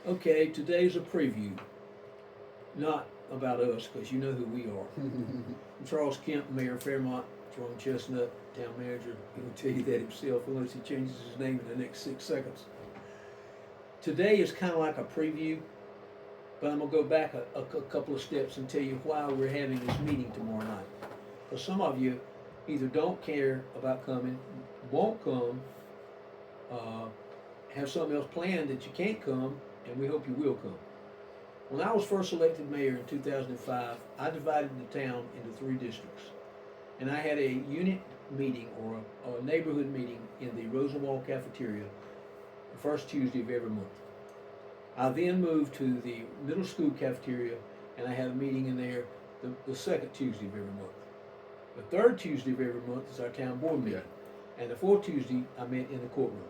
Okay, today's a preview, not about us, because you know who we are. I'm Charles Kemp, Mayor of Fairmont, Jerome Chestnut, Town Manager. He will tell you that himself unless he changes his name in the next 6 seconds. Today is kind of like a preview, but I'm going to go back a couple of steps and tell you why we're having this meeting tomorrow night. Because some of you either don't care about coming, won't come, uh, have something else planned that you can't come, and we hope you will come. When I was first elected mayor in 2005, I divided the town into 3 districts. And I had a unit meeting or a neighborhood meeting in the Rosenwald cafeteria the first Tuesday of every month. I then moved to the middle school cafeteria and I had a meeting in there the second Tuesday of every month. The third Tuesday of every month is our town board meeting. And the fourth Tuesday, I met in the courtroom.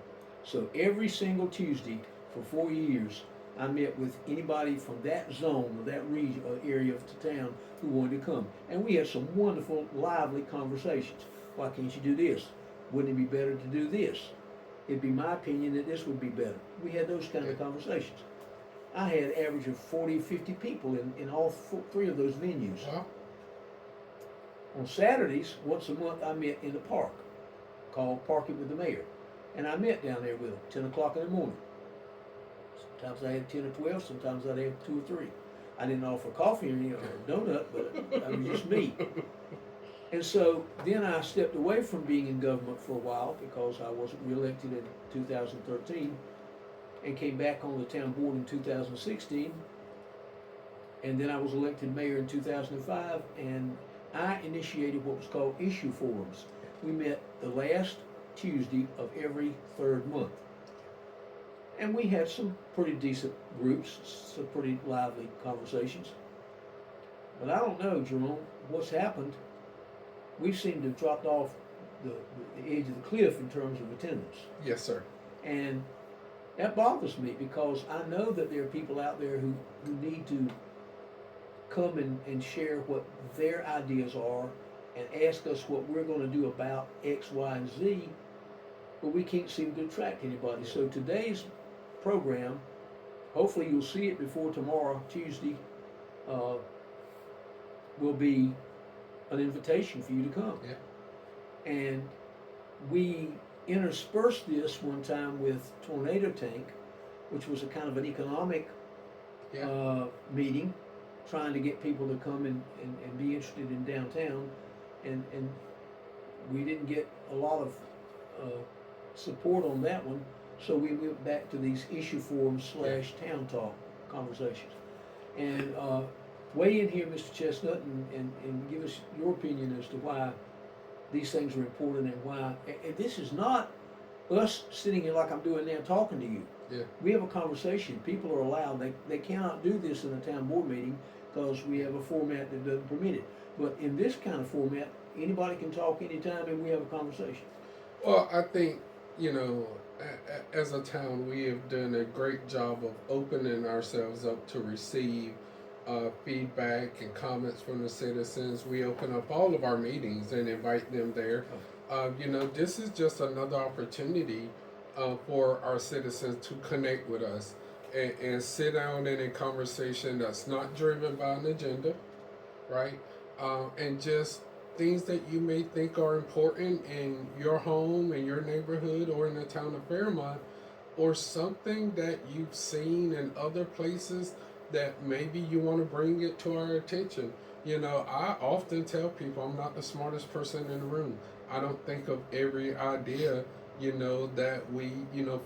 So every single Tuesday for 4 years, I met with anybody from that zone or that region or area of the town who wanted to come. And we had some wonderful, lively conversations. Why can't you do this? Wouldn't it be better to do this? It'd be my opinion that this would be better. We had those kind of conversations. I had an average of 40, 50 people in all 3 of those venues. Wow. On Saturdays, once a month, I met in the park called Parking with the Mayor. And I met down there with them, 10 o'clock in the morning. Sometimes I had 10 or 12, sometimes I'd have 2 or 3. I didn't offer coffee or a donut, but I was just me. And so then I stepped away from being in government for a while because I wasn't reelected in 2013 and came back on the town board in 2016. And then I was elected mayor in 2005 and I initiated what was called issue forums. We met the last Tuesday of every 3rd month. And we had some pretty decent groups, some pretty lively conversations. But I don't know, Jerome, what's happened. We seem to have dropped off the edge of the cliff in terms of attendance. Yes, sir. And that bothers me because I know that there are people out there who need to come and share what their ideas are and ask us what we're going to do about X, Y, and Z, but we can't seem to attract anybody. So today's program, hopefully you'll see it before tomorrow, Tuesday, will be an invitation for you to come. Yeah. And we interspersed this one time with Tornado Tank, which was a kind of an economic meeting, trying to get people to come and be interested in downtown. And we didn't get a lot of support on that one. So we went back to these issue forums / town talk conversations. And weigh in here, Mr. Chestnut, and give us your opinion as to why these things are important and why. And this is not us sitting here like I'm doing now talking to you. Yeah. We have a conversation. People are allowed. They cannot do this in a town board meeting because we have a format that doesn't permit it. But in this kind of format, anybody can talk anytime and we have a conversation. Well, I think, as a town, we have done a great job of opening ourselves up to receive feedback and comments from the citizens. We open up all of our meetings and invite them there. This is just another opportunity for our citizens to connect with us and sit down in a conversation that's not driven by an agenda, right? And just things that you may think are important in your home, in your neighborhood, or in the town of Fairmont, or something that you've seen in other places that maybe you want to bring it to our attention. I often tell people I'm not the smartest person in the room. I don't think of every idea, that we,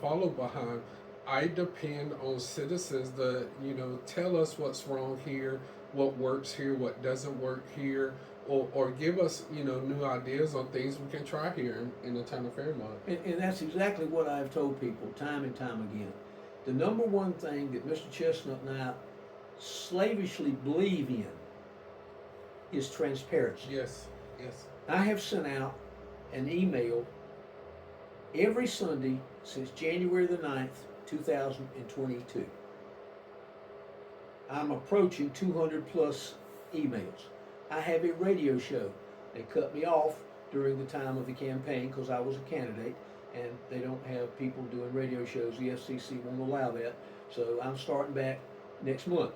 follow behind. I depend on citizens that, tell us what's wrong here, what works here, what doesn't work here, or give us, new ideas on things we can try here in the town of Fairmont. And that's exactly what I've told people time and time again. The number one thing that Mr. Chestnut and I slavishly believe in is transparency. Yes. I have sent out an email every Sunday since January the 9th, 2022. I'm approaching 200 plus emails. I have a radio show. They cut me off during the time of the campaign because I was a candidate. and they don't have people doing radio shows. The FCC won't allow that. So I'm starting back next month,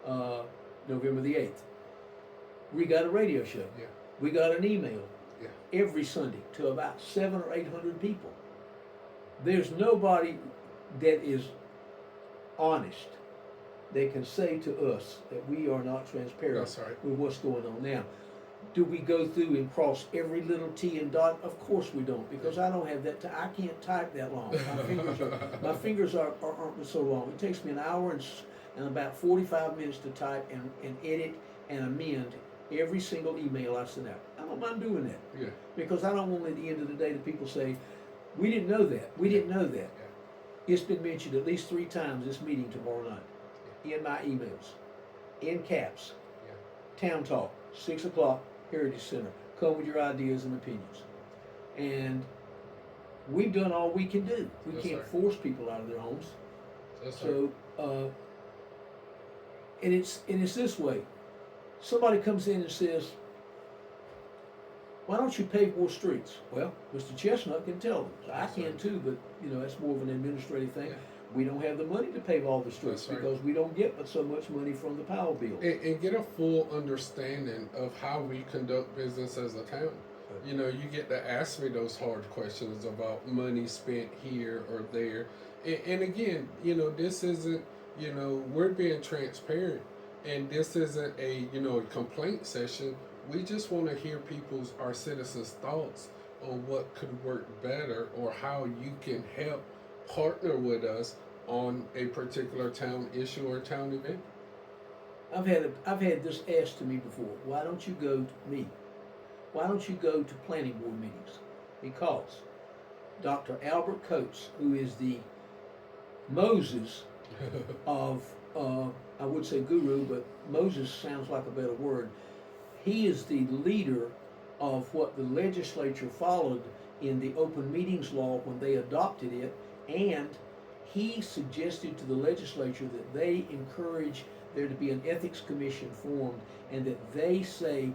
November the 8th. We got a radio show. Yeah. We got an email Yeah. every Sunday to about 700 or 800 people. There's nobody that is honest that can say to us that we are not transparent That's right. with what's going on now. Do we go through and cross every little T and dot? Of course we don't, because I don't have that. I can't type that long. My fingers aren't so long. It takes me an hour and about 45 minutes to type and edit and amend every single email I send out. I don't mind doing that. Yeah. Because I don't want at the end of the day that people say, we didn't know that. We didn't know that. Yeah. It's been mentioned at least 3 times this meeting tomorrow night in my emails, in caps. Town Talk, 6 o'clock, Heritage Center. Come with your ideas and opinions. And we've done all we can do. We That's can't right. force people out of their homes. That's right. So, and it's this way. Somebody comes in and says, why don't you pave more streets? Well, Mr. Chestnut can tell them. I That's can right. too, but that's more of an administrative thing. Yeah. We don't have the money to pave all the streets That's right. because we don't get but so much money from the power bill. And get a full understanding of how we conduct business as a town. You get to ask me those hard questions about money spent here or there. And again, this isn't, we're being transparent, and this isn't a, a complaint session. We just want to hear our citizens' thoughts on what could work better or how you can help partner with us on a particular town issue or town event. I've had this asked to me before. Why don't you go to me? Why don't you go to planning board meetings? Because Dr. Albert Coates, who is the Moses of, I would say guru, but Moses sounds like a better word. He is the leader of what the legislature followed in the open meetings law when they adopted it, and he suggested to the legislature that they encourage there to be an ethics commission formed, and that they say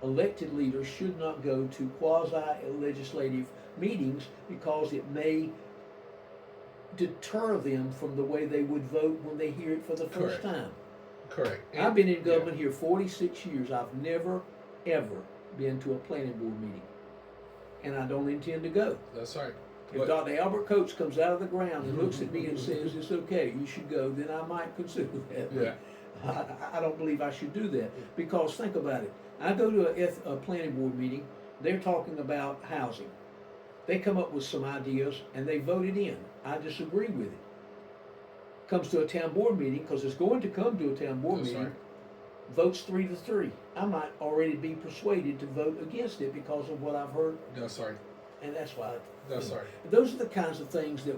elected leaders should not go to quasi-legislative meetings because it may deter them from the way they would vote when they hear it for the first time. Correct. I've been in government here 46 years. I've never, ever been to a planning board meeting. And I don't intend to go. That's right. If Dr. Albert Coates comes out of the ground and looks at me and says, it's okay, you should go, then I might consider that. Yeah. I don't believe I should do that. Because think about it. I go to a planning board meeting, they're talking about housing. They come up with some ideas and they vote it in. I disagree with it. Comes to a town board meeting, because it's going to come to a town board That's meeting, right. votes 3-3. I might already be persuaded to vote against it because of what I've heard, That's right. and that's why. That's right. Those are the kinds of things that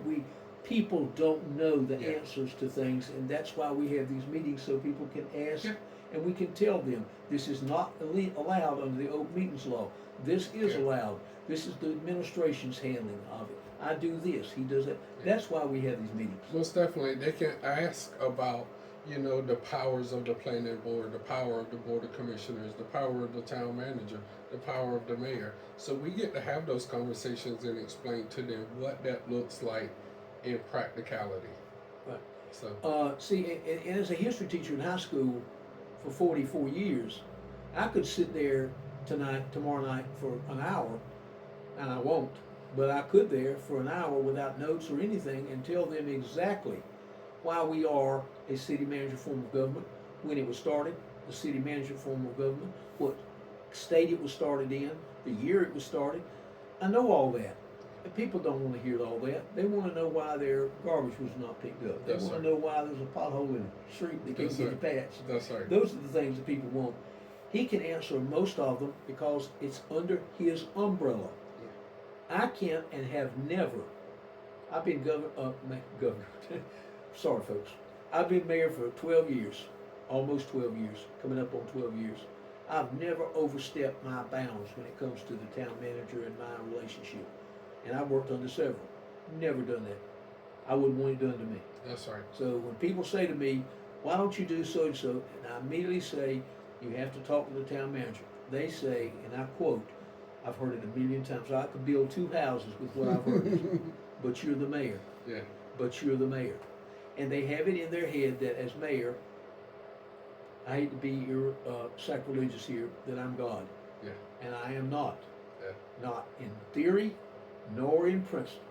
people don't know the Yeah. answers to things, and that's why we have these meetings so people can ask, Yeah. and we can tell them this is not allowed under the open meetings law. This is Yeah. allowed. This is the administration's handling of it. I do this, he does that. Yeah. That's why we have these meetings. Most definitely, they can ask about, the powers of the planning board, the power of the board of commissioners, the power of the town manager, the power of the mayor. So we get to have those conversations and explain to them what that looks like in practicality. Right. So See, and as a history teacher in high school for 44 years, I could sit there tomorrow night for an hour, and I won't, but I could there for an hour without notes or anything and tell them exactly why we are a city manager form of government, when it was started, the city manager form of government, what state it was started in, the year it was started. I know all that. But people don't want to hear all that. They want to know why their garbage was not picked up. They That's want right. to know why there's a pothole in the street they can't That's get right. patched. that's right. Those are the things that people want. He can answer most of them because it's under his umbrella. I can't and have never. I've been governor. Sorry, folks. I've been mayor for 12 years, almost 12 years, coming up on 12 years. I've never overstepped my bounds when it comes to the town manager and my relationship. And I've worked under several. Never done that. I wouldn't want it done to me. That's right. So when people say to me, why don't you do so and so, and I immediately say, you have to talk to the town manager. They say, and I quote, I've heard it a million times. I could build 2 houses with what I've heard. But you're the mayor. Yeah. But you're the mayor. And they have it in their head that as mayor, I hate to be sacrilegious here, that I'm God. Yeah. And I am not. Yeah. Not in theory, nor in principle.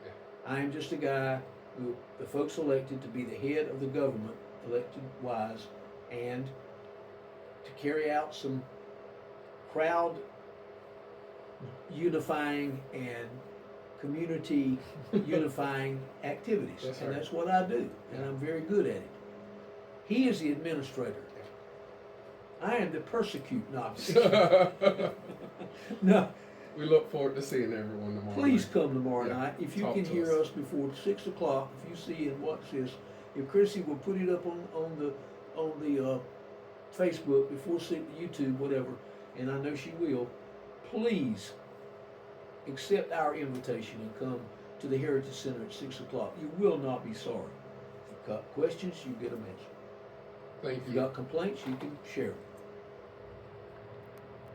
Yeah. I am just a guy who the folks elected to be the head of the government, elected wise, and to carry out some crowd unifying and community unifying activities. That's and right. that's what I do, and I'm very good at it. He is the administrator. I am the persecute novice. No, We look forward to seeing everyone tomorrow. please night. come tomorrow Yeah. night. If you Talk can to hear us. us before 6 o'clock, if you see and watch this, if Chrissy will put it up on the Facebook before YouTube, whatever, and I know she will, please accept our invitation and come to the Heritage Center at 6 o'clock. You will not be sorry. If you've got questions, you get them answered. Thank If you you. got complaints, you can share them.